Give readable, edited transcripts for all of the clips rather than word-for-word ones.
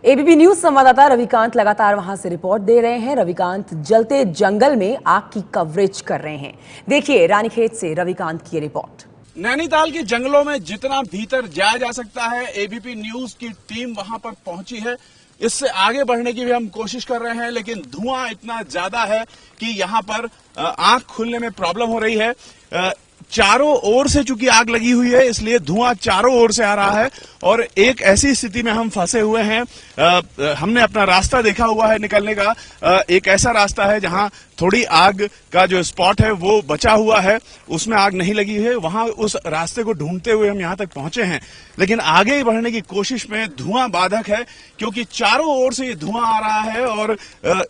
ABP news संवाददाता रविकांत लगातार वहां से रिपोर्ट दे रहे हैं। रविकांत, जलते जंगल में आग की कवरेज कर रहे हैं। देखिए रानीखेत से रविकांत की रिपोर्ट। नैनीताल के जंगलों में जितना भीतर जाया जा सकता है, एबीपी न्यूज की टीम वहां पर पहुंची है। इससे आगे बढ़ने की भी हम कोशिश कर रहे हैं, लेकिन धुआं इतना ज्यादा है कि यहां पर आंख खुलने में प्रॉब्लम हो रही है। चारों ओर से चूंकि आग लगी हुई है, इसलिए धुआं चारों ओर से आ रहा है और एक ऐसी स्थिति में हम फंसे हुए हैं। हमने अपना रास्ता देखा हुआ है निकलने का। एक ऐसा रास्ता है जहां थोड़ी आग का जो स्पॉट है वो बचा हुआ है, उसमें आग नहीं लगी है। वहां उस रास्ते को ढूंढते हुए हम यहां तक पहुंचे हैं, लेकिन आगे बढ़ने की कोशिश में धुआं बाधक है, क्योंकि चारों ओर से ये धुआं आ रहा है और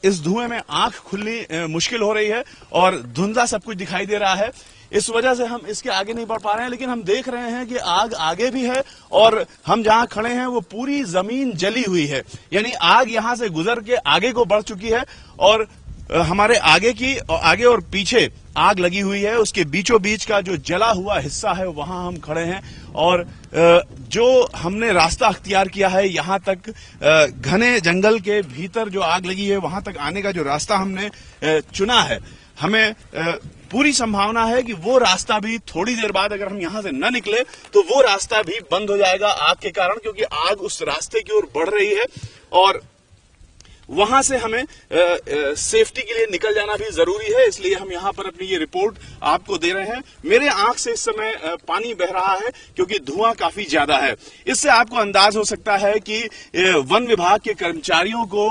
इस धुएं में आंख खुलनी मुश्किल हो रही है और धुंधला सब कुछ दिखाई दे रहा है। इस वजह से हम इसके आगे नहीं बढ़ पा रहे हैं, लेकिन हम देख रहे हैं कि आग आगे भी है और हम जहां खड़े हैं वो पूरी जमीन जली हुई है, यानी आग यहां से गुजर के आगे को बढ़ चुकी है और हमारे आगे और पीछे आग लगी हुई है। उसके बीचों बीच का जो जला हुआ हिस्सा है वहां हम खड़े हैं और जो हमने रास्ता अख्तियार किया है यहां तक, घने जंगल के भीतर जो आग लगी है वहां तक आने का जो रास्ता हमने चुना है, हमें पूरी संभावना है कि वो रास्ता भी थोड़ी देर बाद, अगर हम यहां से न निकले तो वो रास्ता भी बंद हो जाएगा आग के कारण, क्योंकि आग उस रास्ते की ओर बढ़ रही है और वहां से हमें सेफ्टी के लिए निकल जाना भी जरूरी है। इसलिए हम यहां पर अपनी ये रिपोर्ट आपको दे रहे हैं। मेरे आंख से इस समय पानी बह रहा है क्योंकि धुआं काफी ज्यादा है। इससे आपको अंदाज हो सकता है कि वन विभाग के कर्मचारियों को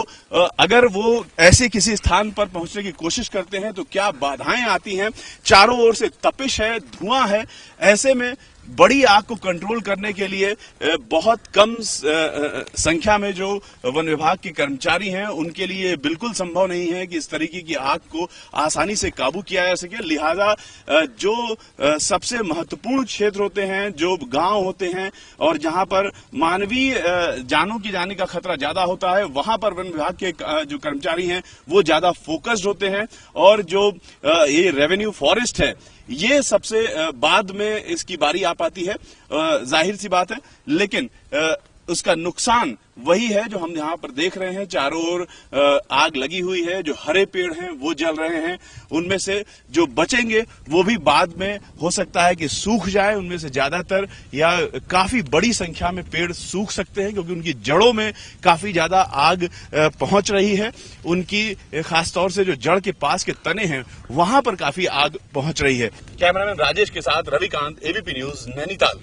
अगर वो ऐसे किसी स्थान पर पहुंचने की कोशिश करते हैं तो क्या बाधाएं आती हैं। चारों ओर से तपिश है, धुआं है। ऐसे में बड़ी आग को कंट्रोल करने के लिए बहुत कम संख्या में जो वन विभाग के कर्मचारी हैं उनके लिए बिल्कुल संभव नहीं है कि इस तरीके की आग को आसानी से काबू किया जा सके। लिहाजा जो सबसे महत्वपूर्ण क्षेत्र होते हैं, जो गांव होते हैं और जहां पर मानवीय जानों की जाने का खतरा ज्यादा होता है, वहां पर वन विभाग के जो कर्मचारी हैं वो ज्यादा फोकस्ड होते हैं और जो ये रेवेन्यू फॉरेस्ट है ये सबसे बाद में इसकी बारी आ पाती है, जाहिर सी बात है। लेकिन उसका नुकसान वही है जो हम यहां पर देख रहे हैं। चारों ओर आग लगी हुई है, जो हरे पेड़ हैं वो जल रहे हैं, उनमें से जो बचेंगे वो भी बाद में हो सकता है कि सूख जाए। उनमें से ज्यादातर या काफी बड़ी संख्या में पेड़ सूख सकते हैं क्योंकि उनकी जड़ों में काफी ज्यादा आग पहुंच रही है। उनकी खासतौर से जो जड़ के पास के तने हैं वहां पर काफी आग पहुंच रही है। कैमरामैन राजेश के साथ रविकांत, एबीपी न्यूज, नैनीताल।